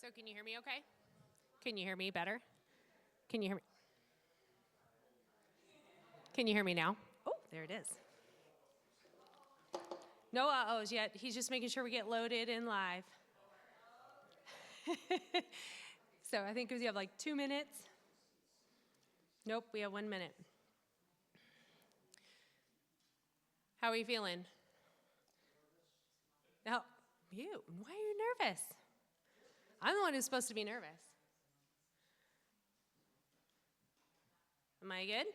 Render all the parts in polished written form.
So can you hear me okay? Can you hear me better? Can you hear me? Can you hear me now? Oh, there it is. No uh-ohs yet. He's just making sure we get loaded and live. So I think we have like 2 minutes. Nope, we have 1 minute. How are you feeling? Oh, you. Why are you nervous? I'm the one who's supposed to be nervous. Am I good?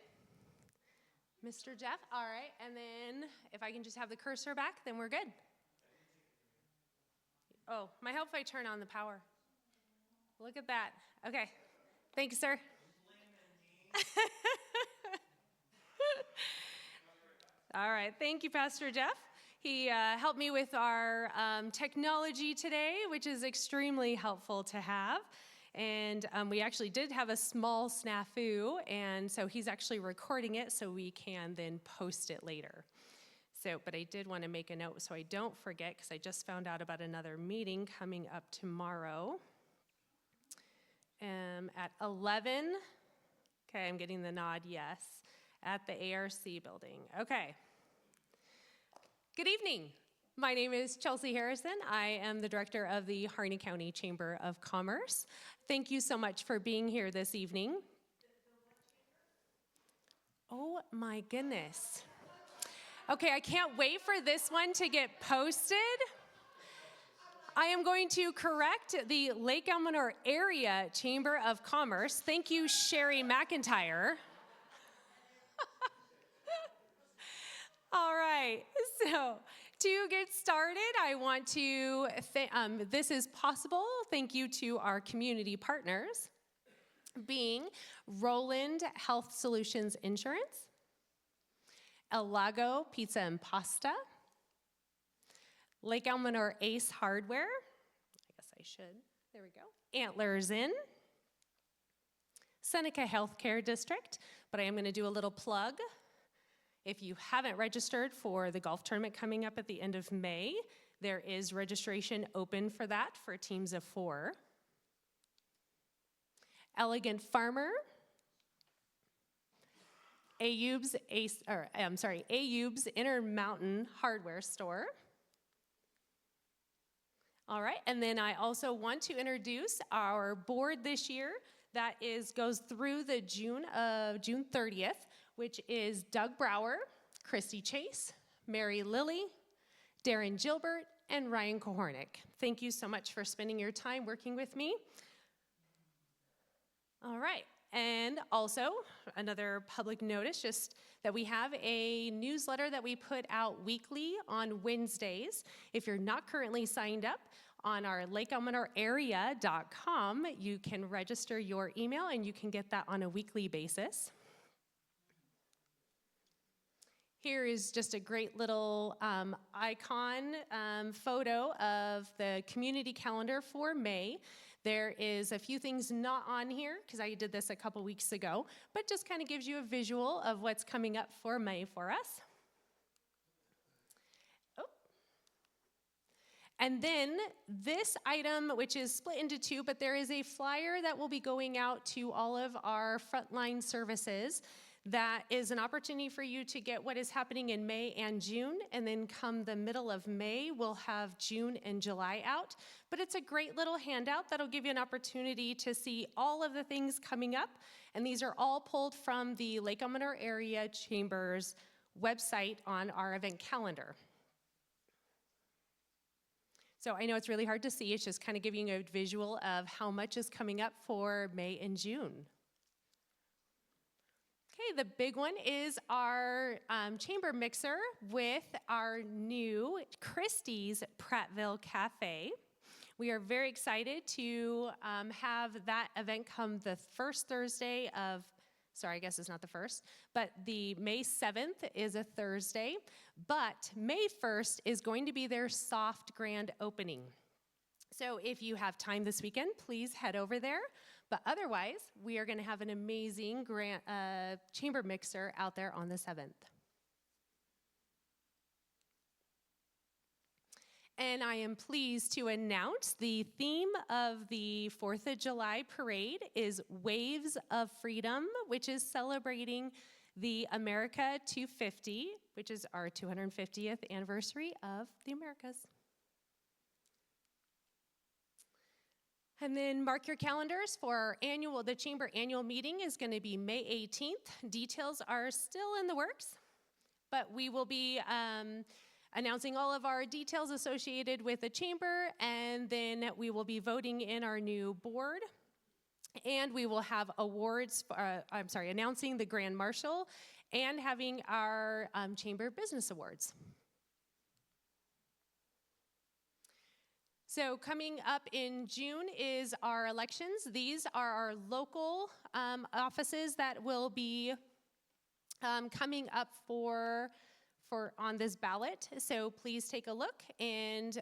Mr. Jeff? All right. And then if I can just have the cursor back, then we're good. Oh, might help if I turn on the power. Look at that. Okay. Thank you, sir. All right. Thank you, Pastor Jeff. He helped me with our technology today, which is extremely helpful to have. And we actually did have a small snafu, and so he's actually recording it so we can then post it later. So, but I did want to make a note so I don't forget, because I just found out about another meeting coming up tomorrow at 11. Okay, I'm getting the nod, yes, at the ARC building. Okay. Good evening. My name is Chelsea Harrison. I am the director of the Harney County Chamber of Commerce. Thank you so much for being here this evening. Oh my goodness. Okay, I can't wait for this one to get posted. I am going to correct the Lake Elsinore Area Chamber of Commerce. Thank you, Sherry McIntyre. All right, so to get started, I want to, this is possible, thank you to our community partners, being Roland Health Solutions Insurance, El Lago Pizza and Pasta, Lake Elsinore Ace Hardware, I guess I should, there we go, Antlers Inn, Seneca Healthcare District, but I am going to do a little plug. If you haven't registered for the golf tournament coming up at the end of May, there is registration open for that for teams of 4. Elegant Farmer, Ayub's Intermountain Hardware Store. All right, and then I also want to introduce our board this year that goes through the June 30th, which is Doug Brower, Christy Chase, Mary Lilly, Darren Gilbert, and Ryan Kohornick. Thank you so much for spending your time working with me. All right, and also another public notice, just that we have a newsletter that we put out weekly on Wednesdays. If you're not currently signed up, on our lakeelminorearea.com, you can register your email and you can get that on a weekly basis. Here is just a great little icon photo of the community calendar for May. There is a few things not on here because I did this a couple weeks ago, but just kind of gives you a visual of what's coming up for May for us. And then this item, which is split into 2, but there is a flyer that will be going out to all of our frontline services. That is an opportunity for you to get what is happening in May and June, and then come the middle of May, we'll have June and July out. But it's a great little handout that'll give you an opportunity to see all of the things coming up, and these are all pulled from the Lake Elsinore Area Chamber's website on our event calendar. So I know it's really hard to see, it's just kind of giving you a visual of how much is coming up for May and June. Okay, the big one is our chamber mixer with our new Christie's Prattville Cafe. We are very excited to have that event come the first Thursday of, sorry, I guess it's not the first, but the May 7th is a Thursday, but May 1st is going to be their soft grand opening. So if you have time this weekend, please head over there. But otherwise, we are going to have an amazing chamber mixer out there on the 7th. And I am pleased to announce the theme of the 4th of July parade is Waves of Freedom, which is celebrating the America 250, which is our 250th anniversary of the Americas. And then mark your calendars for the Chamber annual meeting is going to be May 18th. Details are still in the works, but we will be announcing all of our details associated with the Chamber, and then we will be voting in our new board. And we will have awards, announcing the Grand Marshal and having our Chamber Business Awards. So coming up in June is our elections. These are our local offices that will be coming up for on this ballot. So please take a look. And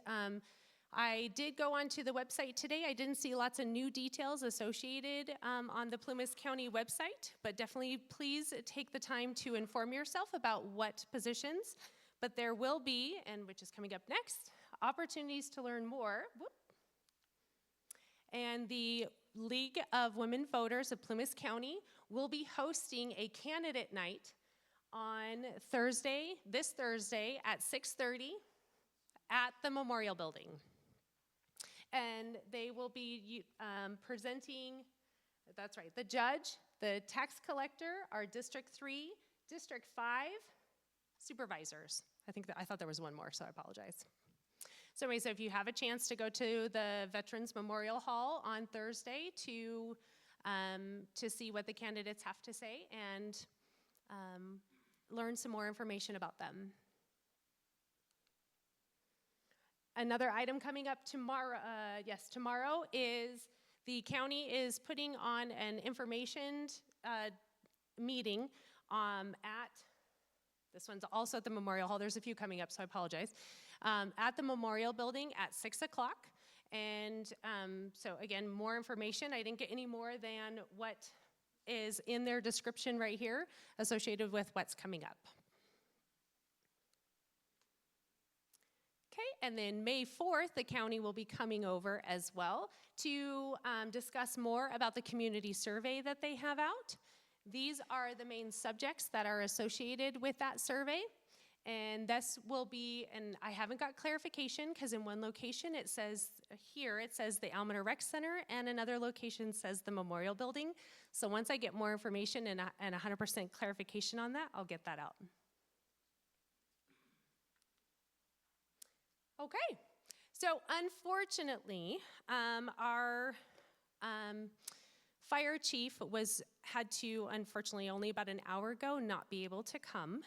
I did go onto the website today. I didn't see lots of new details associated on the Plumas County website, but definitely please take the time to inform yourself about what positions. But there will be, and which is coming up next, opportunities to learn more. And the League of Women Voters of Plumas County will be hosting a candidate night on this Thursday at 6:30 at the Memorial Building. And they will be presenting, that's right, the judge, the tax collector, our District 3, District 5 supervisors. I thought there was one more, so I apologize. So anyways, if you have a chance to go to the Veterans Memorial Hall on Thursday to see what the candidates have to say and learn some more information about them. Another item coming up tomorrow, tomorrow is the county is putting on an information meeting this one's also at the Memorial Hall. There's a few coming up, so I apologize. At the Memorial Building at 6 o'clock. And so again, more information. I didn't get any more than what is in their description right here associated with what's coming up. Okay, and then May 4th, the county will be coming over as well to discuss more about the community survey that they have out. These are the main subjects that are associated with that survey. And this will be, and I haven't got clarification because in one location it says the Almeda Rec Center, and another location says the Memorial Building. So once I get more information and 100% clarification on that, I'll get that out. Okay, so unfortunately, our fire chief had to, unfortunately, only about an hour ago, not be able to come.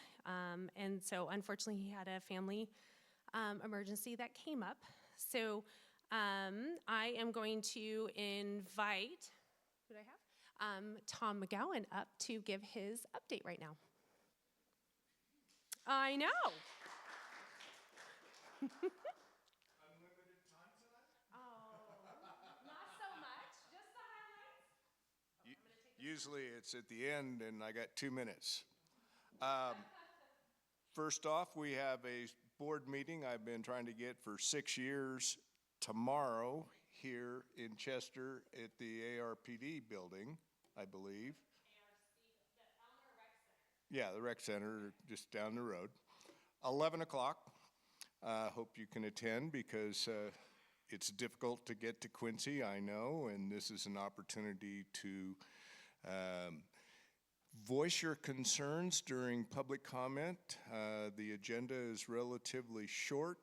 And so, unfortunately, he had a family emergency that came up. So, I am going to invite, who do I have? Tom McGowan up to give his update right now. I know. Unlimited time tonight? Oh, not so much. Just the highlights. Usually it's at the end and I got 2 minutes. First off, we have a board meeting I've been trying to get for 6 years tomorrow here in Chester at the ARPD building, I believe. The Almeda Rec Center. Yeah, the rec center just down the road. 11 o'clock. Hope you can attend because it's difficult to get to Quincy, I know, and this is an opportunity to voice your concerns during public comment. The agenda is relatively short.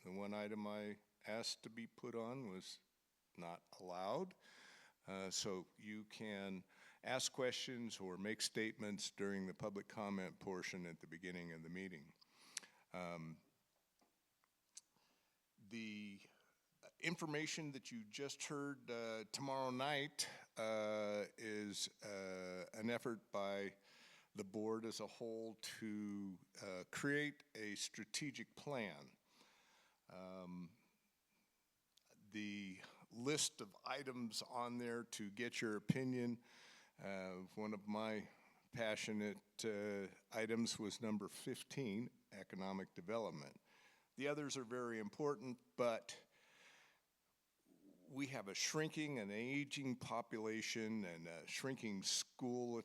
The one item I asked to be put on was not allowed. So you can ask questions or make statements during the public comment portion at the beginning of the meeting. The information that you just heard tomorrow night is an effort by the board as a whole to create a strategic plan. The list of items on there to get your opinion, one of my passionate items was number 15, economic development. The others are very important, but we have a shrinking and aging population and a shrinking school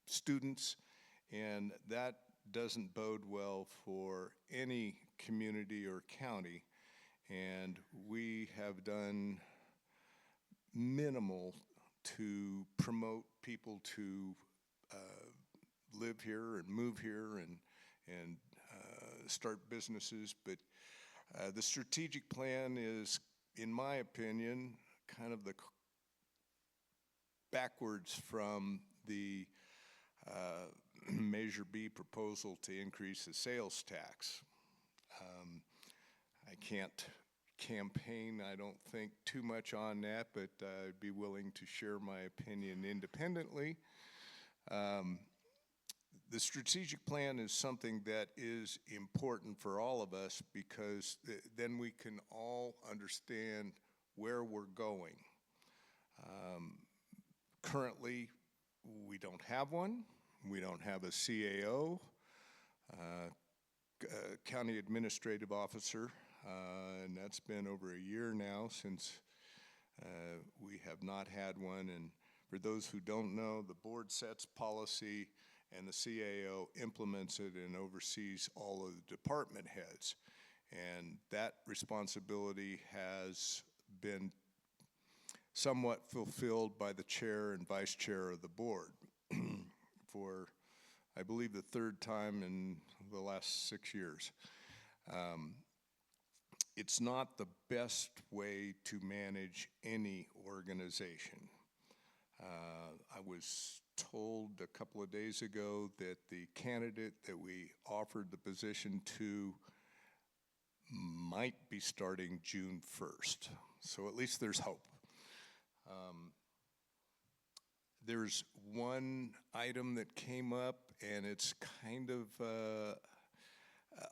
students, and that doesn't bode well for any community or county. And we have done minimal to promote people to live here and move here and start businesses. But the strategic plan is, in my opinion, kind of the backwards from the Measure B proposal to increase the sales tax. I can't campaign, I don't think, too much on that, but I'd be willing to share my opinion independently. The strategic plan is something that is important for all of us because then we can all understand where we're going. Currently, we don't have one. We don't have a CAO, County Administrative Officer, and that's been over a year now since we have not had one. And for those who don't know, the board sets policy and the CAO implements it and oversees all of the department heads. And that responsibility has been somewhat fulfilled by the chair and vice chair of the board for, I believe, the third time in the last 6 years. It's not the best way to manage any organization. I was told a couple of days ago that the candidate that we offered the position to might be starting June 1st. So at least there's hope. There's one item that came up, and it's kind of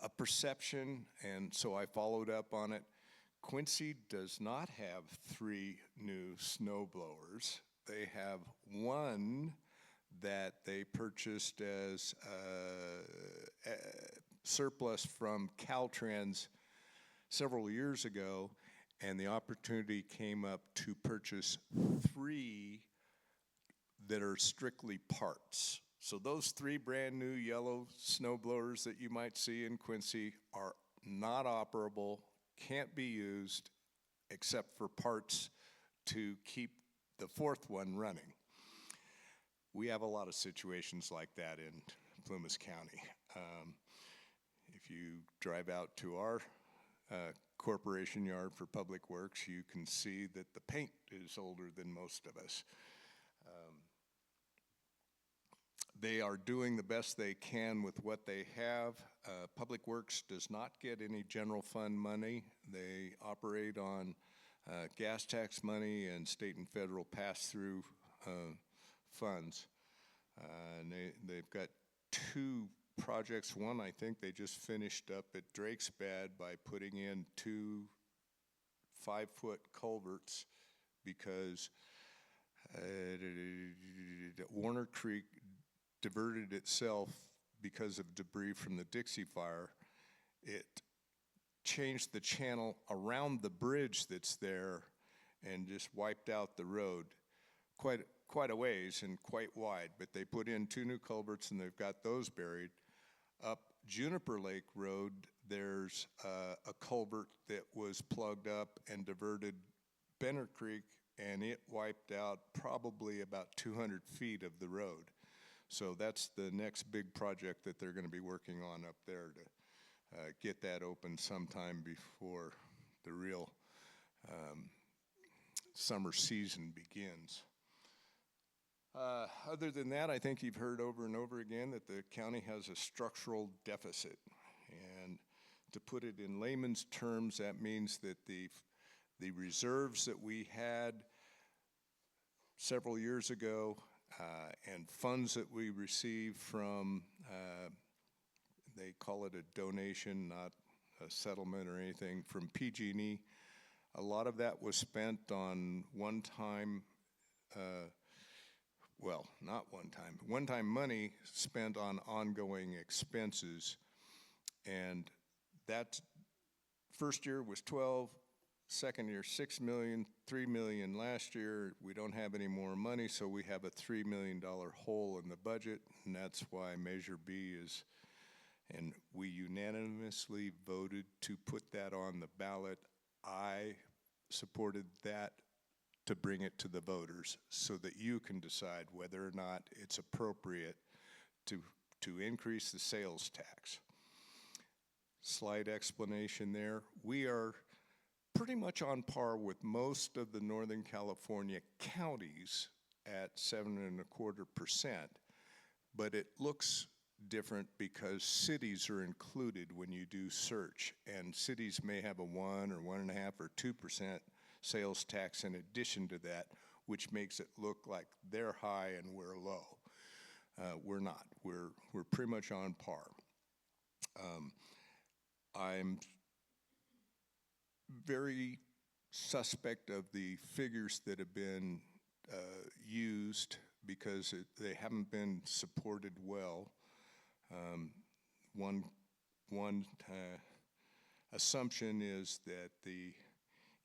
a perception, and so I followed up on it. Quincy does not have 3 new snow blowers. They have one that they purchased as surplus from Caltrans several years ago, and the opportunity came up to purchase 3 that are strictly parts. So those 3 brand new yellow snow blowers that you might see in Quincy are not operable, can't be used except for parts to keep the 4th one running. We have a lot of situations like that in Plumas County. If you drive out to our corporation yard for Public Works, you can see that the paint is older than most of us. They are doing the best they can with what they have. Public Works does not get any general fund money. They operate on gas tax money and state and federal pass-through funds. And they've got 2 projects. One, I think they just finished up at Drakesbad by putting in 2 5-foot culverts because Warner Creek diverted itself because of debris from the Dixie Fire. It changed the channel around the bridge that's there and just wiped out the road quite a ways and quite wide. But they put in 2 new culverts and they've got those buried. Up Juniper Lake Road, there's a culvert that was plugged up and diverted Benner Creek, and it wiped out probably about 200 feet of the road. So that's the next big project that they're going to be working on up there to get that open sometime before the real summer season begins. Other than that, I think you've heard over and over again that the county has a structural deficit. And to put it in layman's terms, that means that the reserves that we had several years ago and funds that we received from, they call it a donation, not a settlement or anything, from PG&E. A lot of that was spent on one-time one-time money spent on ongoing expenses. And that first year was 12, second year 6 million, 3 million last year. We don't have any more money, so we have a $3 million hole in the budget, and that's why Measure B is, and we unanimously voted to put that on the ballot. I supported that to bring it to the voters so that you can decide whether or not it's appropriate to increase the sales tax. Slight explanation there. We are pretty much on par with most of the Northern California counties at 7.25%, but it looks different because cities are included when you do search, and cities may have a 1 or 1.5 or 2% sales tax in addition to that, which makes it look like they're high and we're low. We're not. We're pretty much on par. I'm very suspect of the figures that have been used because they haven't been supported well. One assumption is that the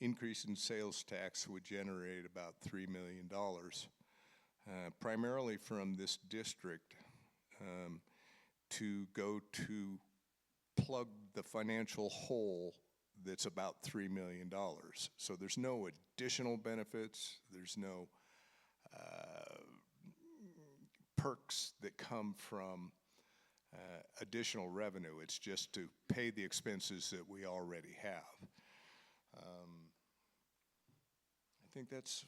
increase in sales tax would generate about $3 million, primarily from this district, to go to plug the financial hole that's about $3 million. So there's no additional benefits, there's no perks that come from additional revenue. It's just to pay the expenses that we already have. I think that's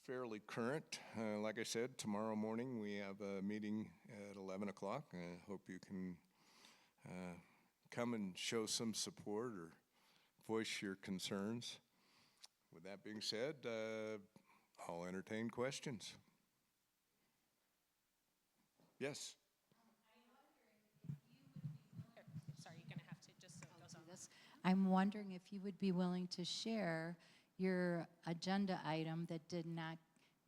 fairly current. Like I said, tomorrow morning we have a meeting at 11 o'clock. I hope you can come and show some support or voice your concerns. With that being said, I'll entertain questions. Yes? Sorry, you're going to have to just so it goes on. I'm wondering if you would be willing to share your agenda item that did not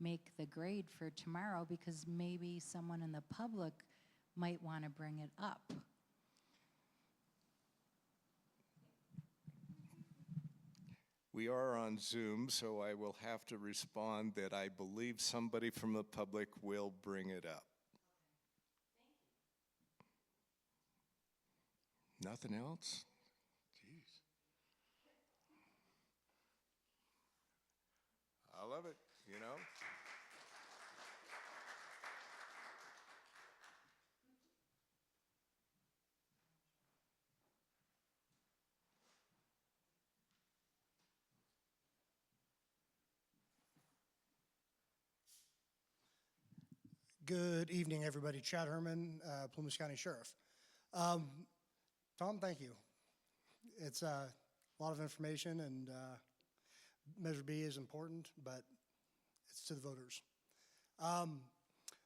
make the grade for tomorrow, because maybe someone in the public might want to bring it up. We are on Zoom, so I will have to respond that I believe somebody from the public will bring it up. Nothing else? Jeez. I love it, you know? Good evening, everybody. Chad Herman, Plumas County Sheriff. Tom, thank you. It's a lot of information, and Measure B is important, but it's to the voters.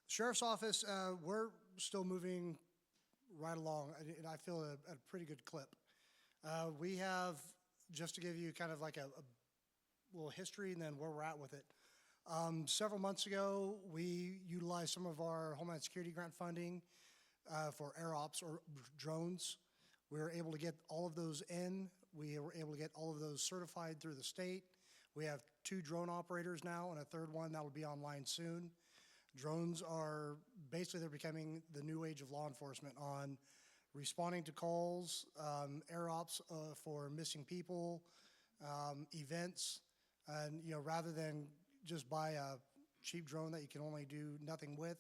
Sheriff's Office, we're still moving right along, and I feel at a pretty good clip. We have, just to give you kind of like a little history and then where we're at with it. Several months ago, we utilized some of our Homeland Security grant funding for AirOps or drones. We were able to get all of those in. We were able to get all of those certified through the state. We have 2 drone operators now and a 3rd one that will be online soon. Drones are basically, they're becoming the new age of law enforcement on responding to calls, AirOps for missing people, events, and rather than just buy a cheap drone that you can only do nothing with,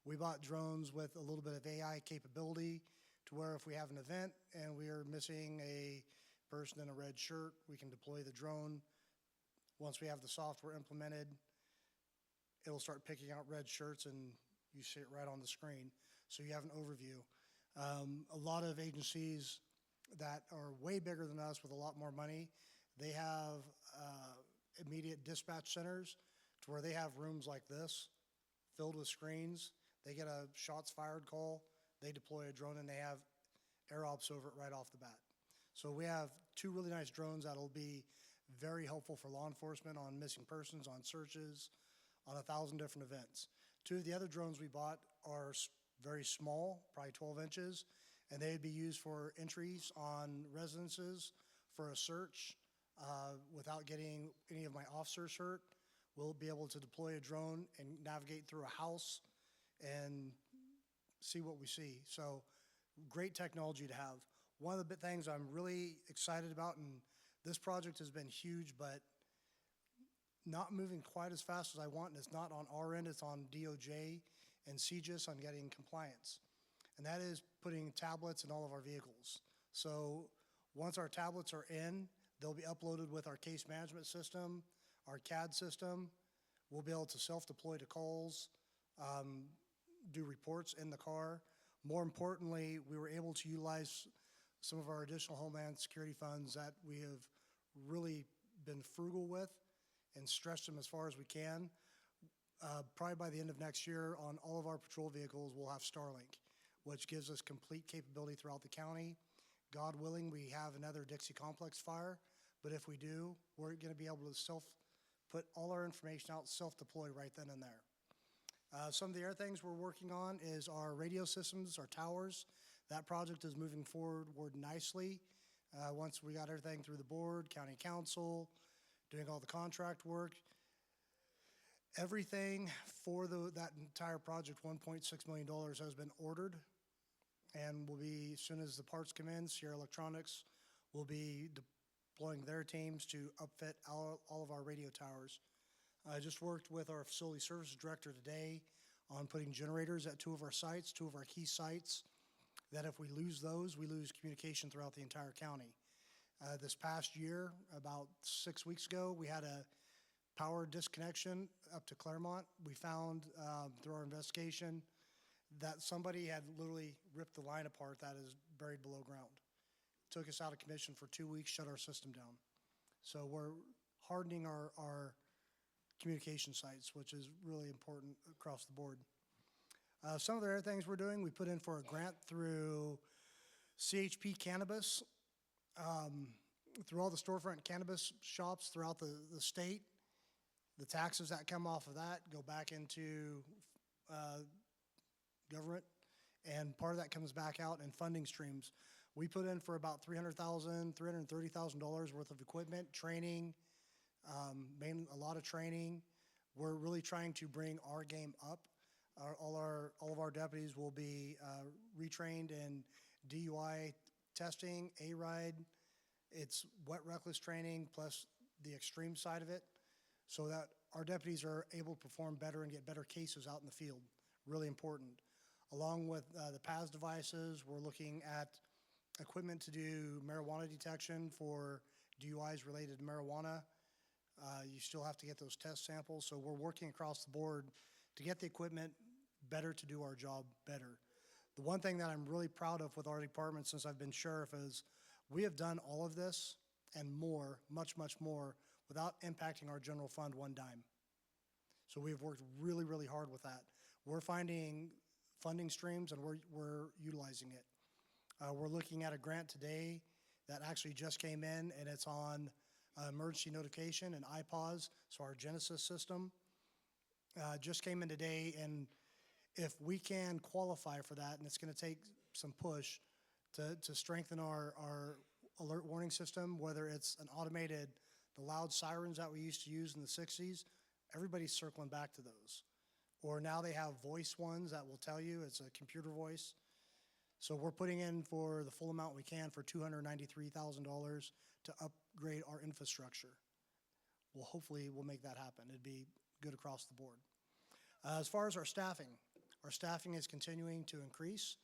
we bought drones with a little bit of AI capability to where if we have an event and we are missing a person in a red shirt, we can deploy the drone. Once we have the software implemented, it'll start picking out red shirts and you see it right on the screen. So you have an overview. A lot of agencies that are way bigger than us with a lot more money, they have immediate dispatch centers to where they have rooms like this filled with screens. They get a shots fired call, they deploy a drone, and they have AirOps over it right off the bat. So we have 2 really nice drones that'll be very helpful for law enforcement on missing persons, on searches, on 1,000 different events. 2 of the other drones we bought are very small, probably 12 inches, and they'd be used for entries on residences for a search without getting any of my officers hurt. We'll be able to deploy a drone and navigate through a house and see what we see. So great technology to have. One of the big things I'm really excited about, and this project has been huge, but not moving quite as fast as I want, and it's not on our end, it's on DOJ and CJIS on getting compliance. And that is putting tablets in all of our vehicles. So once our tablets are in, they'll be uploaded with our case management system, our CAD system. We'll be able to self-deploy to calls, do reports in the car. More importantly, we were able to utilize some of our additional Homeland Security funds that we have really been frugal with and stretched them as far as we can. Probably by the end of next year, on all of our patrol vehicles, we'll have Starlink, which gives us complete capability throughout the county. God willing, we have another Dixie Complex fire, but if we do, we're gonna be able to put all our information out, self-deploy right then and there. Some of the other things we're working on is our radio systems, our towers. That project is moving forward nicely. Once we got everything through the board, county council, doing all the contract work. Everything for that entire project, $1.6 million, has been ordered and will be, as soon as the parts come in, Sierra Electronics will be deploying their teams to upfit all of our radio towers. I just worked with our facility services director today on putting generators at two of our sites, two of our key sites, that if we lose those, we lose communication throughout the entire county. This past year, about 6 weeks ago, we had a power disconnection up to Claremont. We found through our investigation that somebody had literally ripped the line apart that is buried below ground. Took us out of commission for 2 weeks, shut our system down. So we're hardening our communication sites, which is really important across the board. Some of the other things we're doing, we put in for a grant through CHP Cannabis, through all the storefront cannabis shops throughout the state. The taxes that come off of that go back into government, and part of that comes back out in funding streams. We put in for about $330,000 worth of equipment, training, a lot of training. We're really trying to bring our game up. All of our deputies will be retrained in DUI testing, A-RIDE. It's wet reckless training plus the extreme side of it, so that our deputies are able to perform better and get better cases out in the field. Really important. Along with the PAS devices, we're looking at equipment to do marijuana detection for DUIs related to marijuana. You still have to get those test samples, so we're working across the board to get the equipment better to do our job better. The one thing that I'm really proud of with our department since I've been sheriff is we have done all of this and more, much, much more, without impacting our general fund one dime. So we've worked really, really hard with that. We're finding funding streams and we're utilizing it. We're looking at a grant today that actually just came in, and it's on emergency notification and IPAWS, so our Genesis system. Just came in today, and if we can qualify for that, and it's gonna take some push to strengthen our alert warning system, whether it's an automated, the loud sirens that we used to use in the 60s, everybody's circling back to those. Or now they have voice ones that will tell you, it's a computer voice. So we're putting in for the full amount we can for $293,000 to upgrade our infrastructure. Well, hopefully we'll make that happen. It'd be good across the board. As far as our staffing is continuing to increase.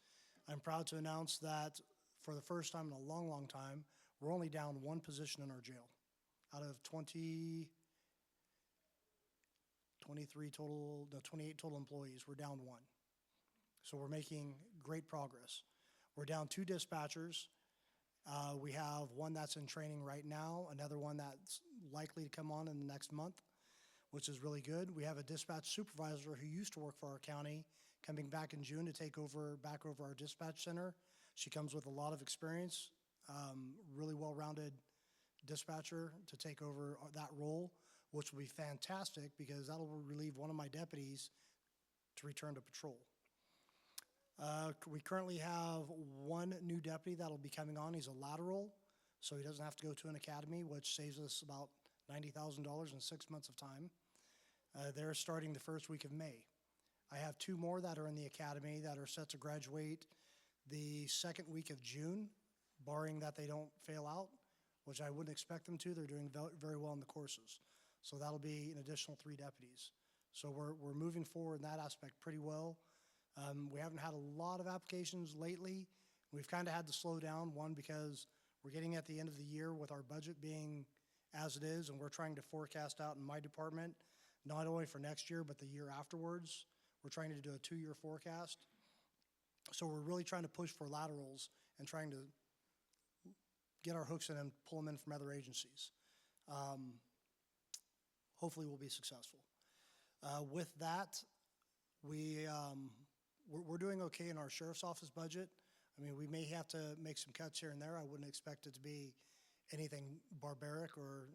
I'm proud to announce that for the first time in a long, long time, we're only down one position in our jail. Out of 28 total employees, we're down one. So we're making great progress. We're down 2 dispatchers. We have one that's in training right now, another one that's likely to come on in the next month, which is really good. We have a dispatch supervisor who used to work for our county coming back in June to take over our dispatch center. She comes with a lot of experience, really well-rounded dispatcher to take over that role, which will be fantastic because that'll relieve one of my deputies to return to patrol. We currently have one new deputy that'll be coming on. He's a lateral, so he doesn't have to go to an academy, which saves us about $90,000 in 6 months of time. They're starting the first week of May. I have two more that are in the academy that are set to graduate the second week of June, barring that they don't fail out, which I wouldn't expect them to. They're doing very well in the courses. So that'll be an additional 3 deputies. So we're moving forward in that aspect pretty well. We haven't had a lot of applications lately. We've kind of had to slow down, one, because we're getting at the end of the year with our budget being as it is, and we're trying to forecast out in my department, not only for next year, but the year afterwards. We're trying to do a 2-year forecast. So we're really trying to push for laterals and trying to get our hooks in and pull them in from other agencies. Hopefully we'll be successful. With that, we're doing okay in our sheriff's office budget. I mean, we may have to make some cuts here and there. I wouldn't expect it to be anything barbaric or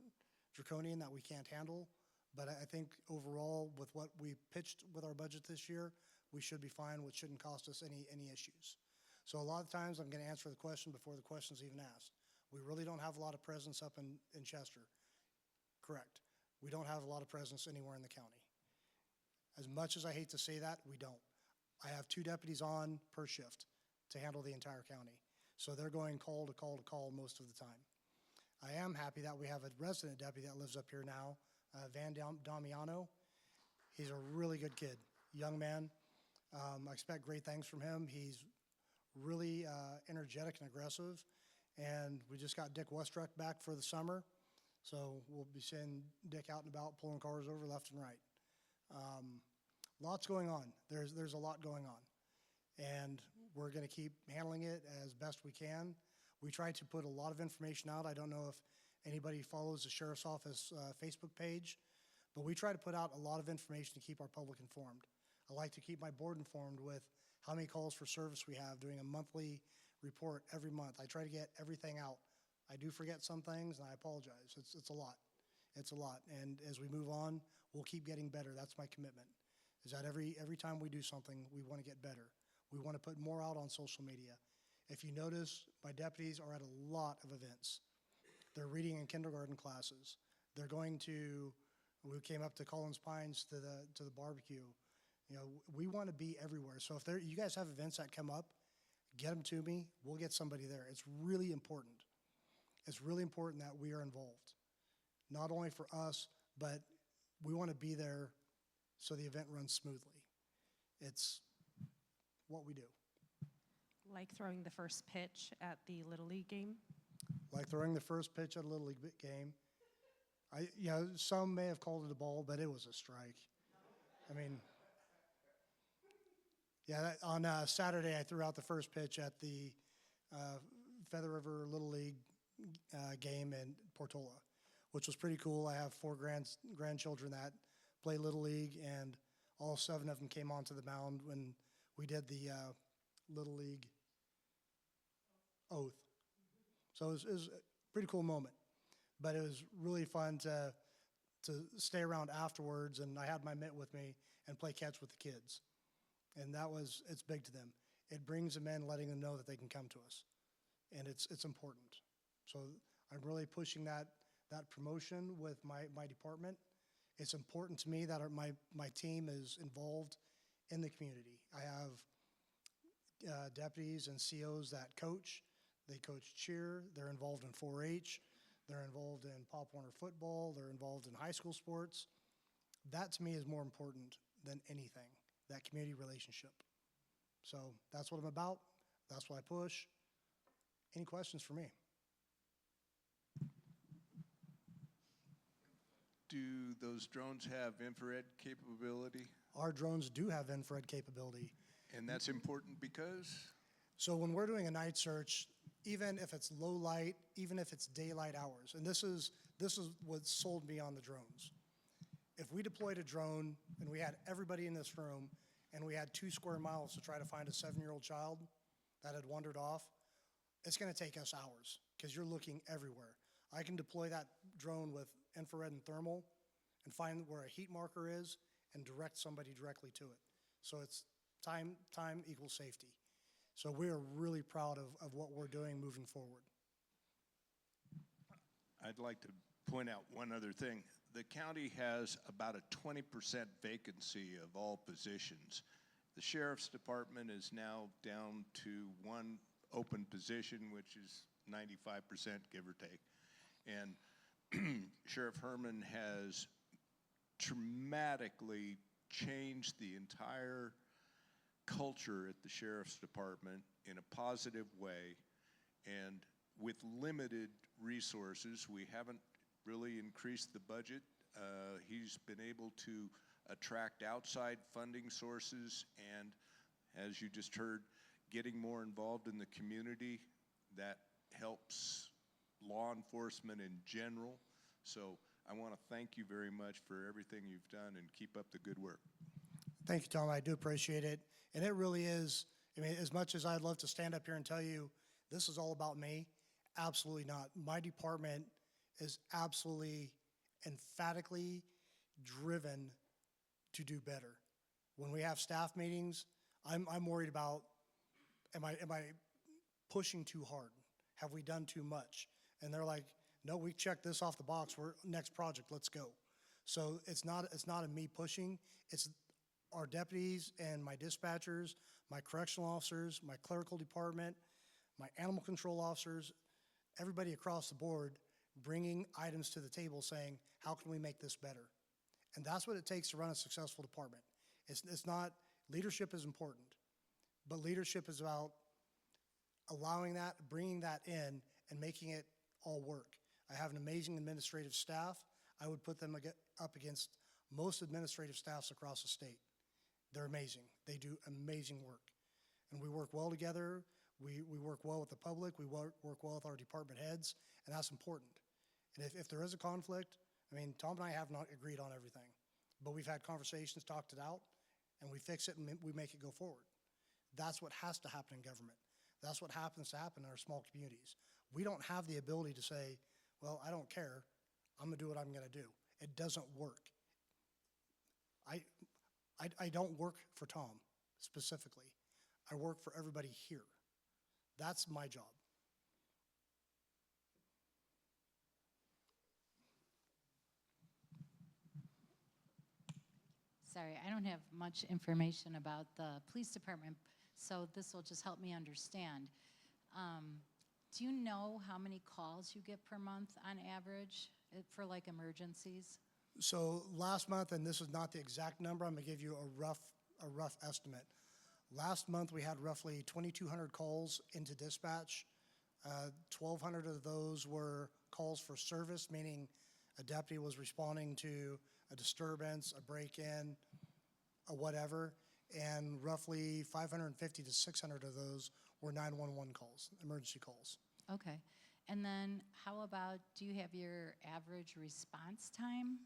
draconian that we can't handle. But I think overall, with what we pitched with our budget this year, we should be fine, which shouldn't cost us any issues. So a lot of times I'm going to answer the question before the question's even asked. We really don't have a lot of presence up in Chester. Correct. We don't have a lot of presence anywhere in the county. As much as I hate to say that, we don't. I have 2 deputies on per shift to handle the entire county. So they're going call to call to call most of the time. I am happy that we have a resident deputy that lives up here now, Van Damiano. He's a really good kid, young man. I expect great things from him. He's really energetic and aggressive. And we just got Dick Westruck back for the summer. So we'll be seeing Dick out and about pulling cars over left and right. Lots going on. There's a lot going on. And we're going to keep handling it as best we can. We try to put a lot of information out. I don't know if anybody follows the Sheriff's Office Facebook page, but we try to put out a lot of information to keep our public informed. I like to keep my board informed with how many calls for service we have, doing a monthly report every month. I try to get everything out. I do forget some things, and I apologize. It's a lot. It's a lot. And as we move on, we'll keep getting better. That's my commitment, is that every time we do something, we want to get better. We want to put more out on social media. If you notice, my deputies are at a lot of events. They're reading in kindergarten classes. They're going to, we came up to Collins Pines to the barbecue. You know, we want to be everywhere. So if you guys have events that come up, get them to me. We'll get somebody there. It's really important. It's really important that we are involved, not only for us, but we want to be there so the event runs smoothly. It's what we do. Like throwing the first pitch at the Little League game? Like throwing the first pitch at a Little League game. Some may have called it a ball, but it was a strike. I mean, yeah, on Saturday I threw out the first pitch at the Feather River Little League game in Portola, which was pretty cool. I have 4 grandchildren that play Little League, and all 7 of them came onto the mound when we did the Little League oath. So it was a pretty cool moment, but it was really fun to stay around afterwards, and I had my mitt with me and play catch with the kids. And it's big to them. It brings them in, letting them know that they can come to us. And it's important. So I'm really pushing that promotion with my department. It's important to me that my team is involved in the community. I have deputies and COs that coach. They coach cheer. They're involved in 4-H. They're involved in Pop Warner football. They're involved in high school sports. That to me is more important than anything, that community relationship. So that's what I'm about. That's what I push. Any questions for me? Do those drones have infrared capability? Our drones do have infrared capability. And that's important because? So when we're doing a night search, even if it's low light, even if it's daylight hours, and this is what sold me on the drones. If we deployed a drone and we had everybody in this room and we had 2 square miles to try to find a 7-year-old child that had wandered off, it's going to take us hours because you're looking everywhere. I can deploy that drone with infrared and thermal and find where a heat marker is and direct somebody directly to it. So Time equals safety. So we are really proud of what we're doing moving forward. I'd like to point out one other thing. The county has about a 20% vacancy of all positions. The sheriff's department is now down to one open position, which is 95%, give or take. And Sheriff Herman has dramatically changed the entire culture at the sheriff's department in a positive way. And with limited resources, we haven't really increased the budget. He's been able to attract outside funding sources and, as you just heard, getting more involved in the community. That helps law enforcement in general. So I want to thank you very much for everything you've done and keep up the good work. Thank you, Tom. I do appreciate it. And it really is, I mean, as much as I'd love to stand up here and tell you this is all about me, absolutely not. My department is absolutely emphatically driven to do better. When we have staff meetings, I'm worried about, am I pushing too hard? Have we done too much? And they're like, no, we checked this off the box. We're next project, let's go. So it's not a me pushing, it's our deputies and my dispatchers, my correctional officers, my clerical department, my animal control officers, everybody across the board bringing items to the table saying, how can we make this better? And that's what it takes to run a successful department. It's not, leadership is important, but leadership is about allowing that, bringing that in, and making it all work. I have an amazing administrative staff. I would put them up against most administrative staffs across the state. They're amazing. They do amazing work. And we work well together. We work well with the public. We work well with our department heads, and that's important. And if there is a conflict, I mean, Tom and I have not agreed on everything, but we've had conversations, talked it out, and we fix it and we make it go forward. That's what has to happen in government. That's what happens to happen in our small communities. We don't have the ability to say, well, I don't care. I'm gonna do what I'm gonna do. It doesn't work. I don't work for Tom specifically. I work for everybody here. That's my job. Sorry, I don't have much information about the police department, so this will just help me understand. Do you know how many calls you get per month on average for like emergencies? So last month, and this is not the exact number, I'm gonna give you a rough estimate. Last month, we had roughly 2,200 calls into dispatch. 1,200 of those were calls for service, meaning a deputy was responding to a disturbance, a break-in, a whatever, and roughly 550 to 600 of those were 911 calls, emergency calls. Okay, and then how about, do you have your average response time?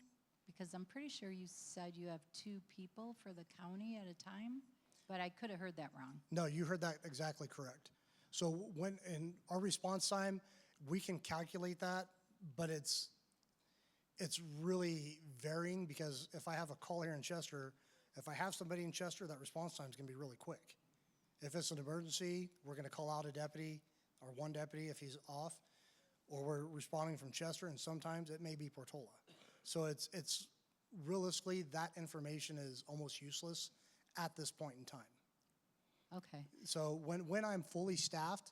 Because I'm pretty sure you said you have 2 people for the county at a time, but I could have heard that wrong. No, you heard that exactly correct. So when, in our response time, we can calculate that, but it's really varying, because if I have a call here in Chester, if I have somebody in Chester, that response time is gonna be really quick. If it's an emergency, we're gonna call out a deputy, or one deputy if he's off, or we're responding from Chester, and sometimes it may be Portola. So it's realistically, that information is almost useless at this point in time. Okay, So when I'm fully staffed,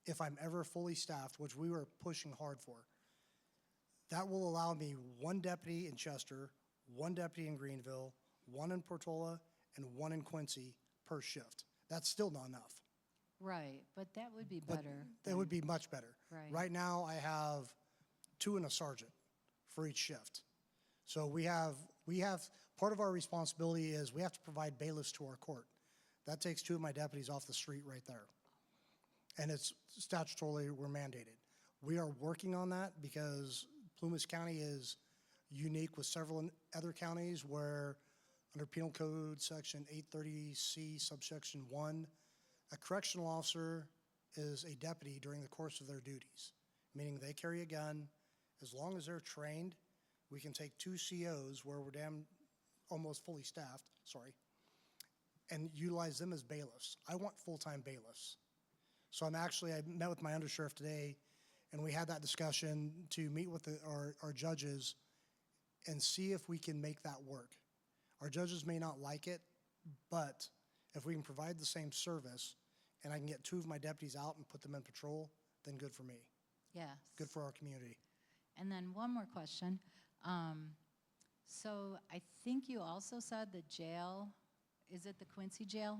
if I'm ever fully staffed, which we were pushing hard for, that will allow me 1 deputy in Chester, 1 deputy in Greenville, 1 in Portola, and 1 in Quincy per shift. That's still not enough. right, but that would be But better. that would be much better. Right. Right now, I have 2 and a sergeant for each shift. So we have, part of our responsibility is we have to provide bailiffs to our court. That takes 2 of my deputies off the street right there. And it's statutorily, we're mandated. We are working on that because Plumas County is unique with several other counties where under Penal Code Section 830C subsection 1, a correctional officer is a deputy during the course of their duties, meaning they carry a gun. As long as they're trained, we can take 2 COs where we're almost fully staffed, and utilize them as bailiffs. I want full-time bailiffs. So I met with my undersheriff today, and we had that discussion to meet with our judges and see if we can make that work. Our judges may not like it, but if we can provide the same service and I can get 2 of my deputies out and put them in patrol, then good for me, Yes. good for our community. And then one more question. So I think you also said the jail, is it the Quincy Jail?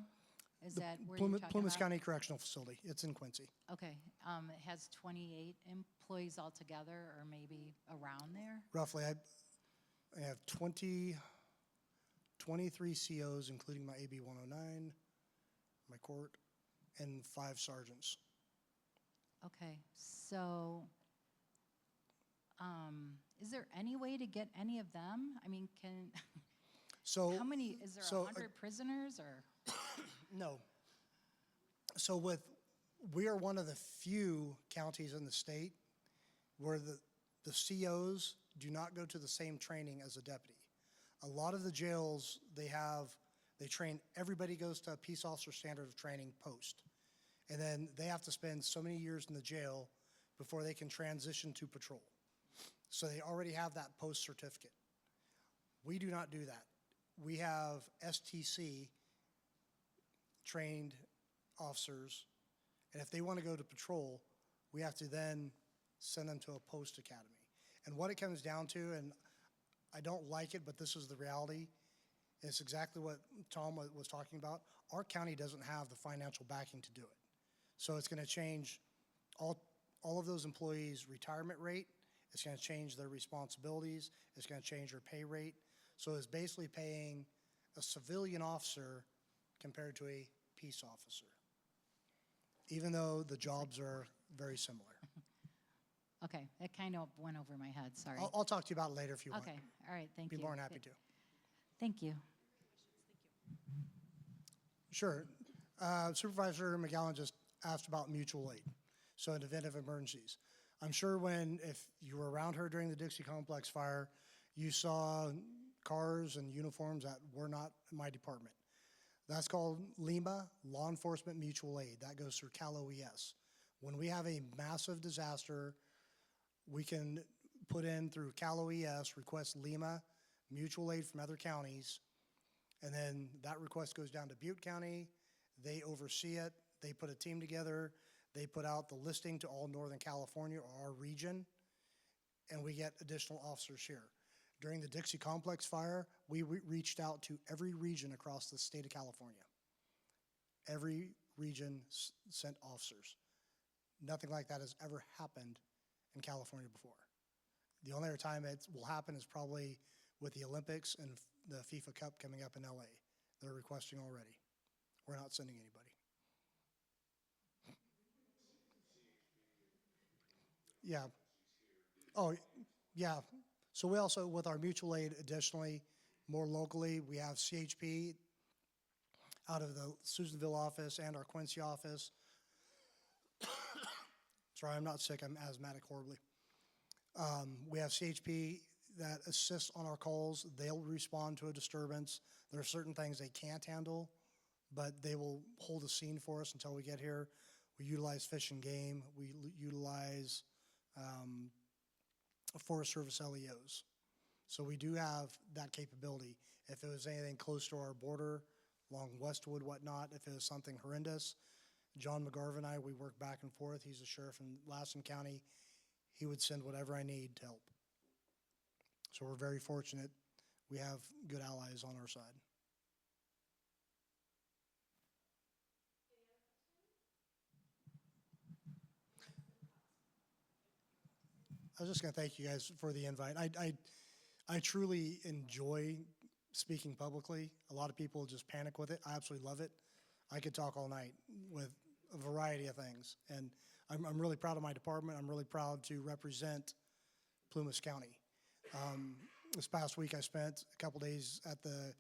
Is that where you're talking Plumas about? County Correctional Facility, it's in Quincy. Okay, it has 28 employees altogether, or maybe around there? Roughly, I have 23 COs, including my AB 109, my court, and 5 sergeants. Okay, so, is there any way to get any of them? I mean, So. how many, is there so, 100 prisoners, or? No. So we are one of the few counties in the state where the COs do not go to the same training as a deputy. A lot of the jails, they train, everybody goes to a peace officer standard of training post. And then they have to spend so many years in the jail before they can transition to patrol. So they already have that post certificate. We do not do that. We have STC trained officers, and if they want to go to patrol, we have to then send them to a post academy. And what it comes down to, and I don't like it, but this is the reality, and it's exactly what Tom was talking about. Our county doesn't have the financial backing to do it. So it's going to change all of those employees' retirement rate. It's going to change their responsibilities. It's going to change their pay rate. So it's basically paying a civilian officer compared to a peace officer, even though the jobs are very similar. Okay, that kind of went over my head, sorry. I'll talk to you about it later if you want. Okay, all right, thank you. Be more than happy Th- to. Thank you. Sure. Supervisor McGowan just asked about mutual aid, so in event of emergencies. I'm sure if you were around her during the Dixie Complex fire, you saw cars and uniforms that were not in my department. That's called LEMA, Law Enforcement Mutual Aid. That goes through Cal OES. When we have a massive disaster, we can put in through Cal OES, request LEMA, mutual aid from other counties, and then that request goes down to Butte County. They oversee it. They put a team together. They put out the listing to all Northern California or our region, and we get additional officers here. During the Dixie Complex fire, we reached out to every region across the state of California. Every region sent officers. Nothing like that has ever happened in California before. The only other time it will happen is probably with the Olympics and the FIFA Cup coming up in LA. They're requesting already. We're not sending anybody. Yeah. Oh, yeah. So we also, with our mutual aid, additionally, more locally, we have CHP out of the Susanville office and our Quincy office. Sorry, I'm not sick. I'm asthmatic horribly. We have CHP that assists on our calls. They'll respond to a disturbance. There are certain things they can't handle, but they will hold a scene for us until we get here. We utilize Fish and Game. We utilize Forest Service LEOs. So we do have that capability. If it was anything close to our border, along Westwood, whatnot, if it was something horrendous, John McGarvin and I, we work back and forth. He's the sheriff in Lassen County. He would send whatever I need to help. So we're very fortunate. We have good allies on our side. I was just going to thank you guys for the invite. I truly enjoy speaking publicly. A lot of people just panic with it. I absolutely love it. I could talk all night with a variety of things. And I'm really proud of my department. I'm really proud to represent Plumas County. This past week I spent a couple days at the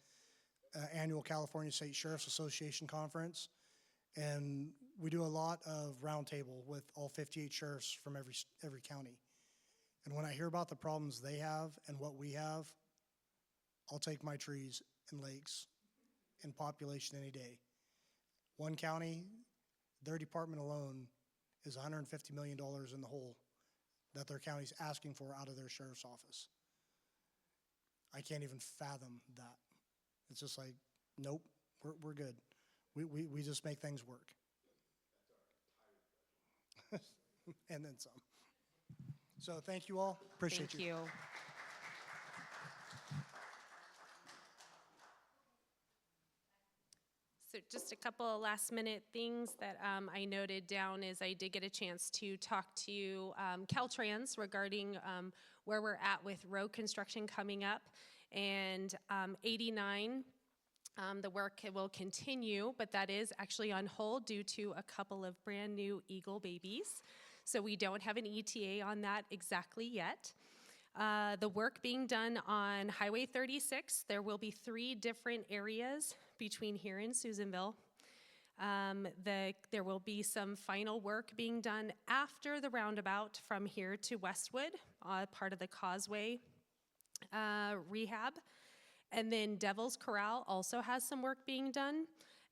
annual California State Sheriff's Association conference. And we do a lot of roundtable with all 58 sheriffs from every county. And when I hear about the problems they have and what we have, I'll take my trees and lakes in population any day. One county, their department alone is $150 million in the hole that their county's asking for out of their sheriff's office. I can't even fathom that. It's just like, nope, we're good. We just make things work. And then some. So thank you all. Appreciate Thank you. So just a couple of last minute things that I noted down is I did get a chance to talk to Caltrans regarding where we're at with road construction coming up. And 89, the work will continue, but that is actually on hold due to a couple of brand new Eagle babies. So we don't have an ETA on that exactly yet. The work being done on Highway 36, there will be 3 different areas between here and Susanville. There will be some final work being done after the roundabout from here to Westwood, part of the Causeway rehab. And then Devil's Corral also has some work being done.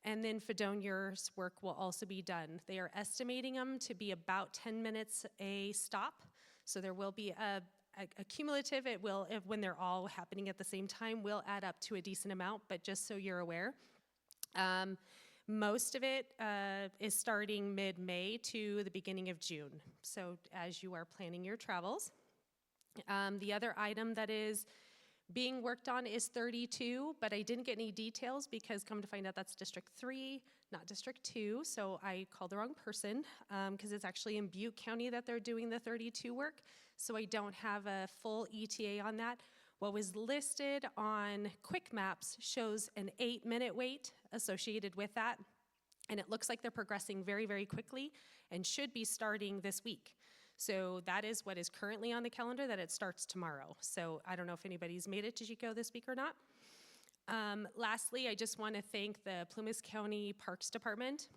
And then Fedonia's work will also be done. They are estimating them to be about 10 minutes a stop. So there will be a cumulative, it will, when they're all happening at the same time, will add up to a decent amount, but just so you're aware. Most of it is starting mid-May to the beginning of June, so as you are planning your travels. The other item that is being worked on is 32, but I didn't get any details because come to find out that's District 3, not District 2, so I called the wrong person because it's actually in Butte County that they're doing the 32 work, so I don't have a full ETA on that. What was listed on Quick Maps shows an 8-minute wait associated with that, and it looks like they're progressing very, very quickly and should be starting this week. So that is what is currently on the calendar, that it starts tomorrow. So I don't know if anybody's made it to Chico this week or not. Lastly, I just want to thank the Plumas County Parks Department.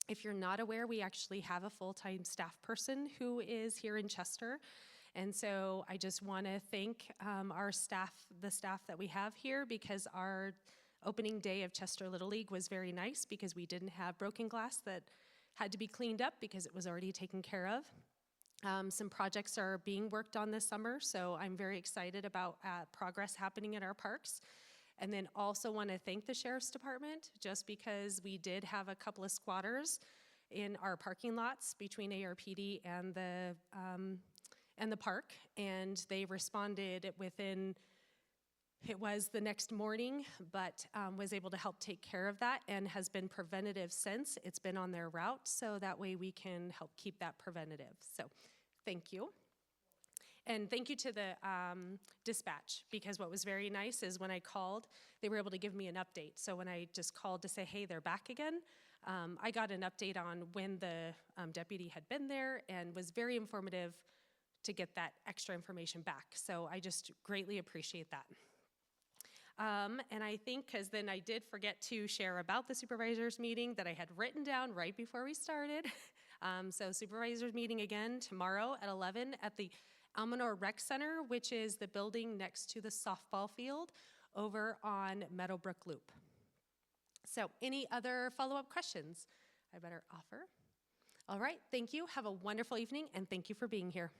If you're not aware, we actually have a full-time staff person who is here in Chester. And so I just want to thank our staff, the staff that we have here, because our opening day of Chester Little League was very nice because we didn't have broken glass that had to be cleaned up because it was already taken care of. Some projects are being worked on this summer, so I'm very excited about progress happening at our parks. And then also want to thank the Sheriff's Department, just because we did have a couple of squatters in our parking lots between ARPD and the park, and they responded within, it was the next morning, but was able to help take care of that and has been preventative since. It's been on their route, so that way we can help keep that preventative. So thank you. And thank you to the dispatch, because what was very nice is when I called, they were able to give me an update. So when I just called to say, hey, they're back again, I got an update on when the deputy had been there and was very informative to get that extra information back. So I just greatly appreciate that. And I think, because then I did forget to share about the supervisors meeting that I had written down right before we started. So supervisors meeting again tomorrow at 11 at the Almanor Rec Center, which is the building next to the softball field over on Meadowbrook Loop. So any other follow-up questions I better offer? All right, thank you. Have a wonderful evening, and thank you for being here.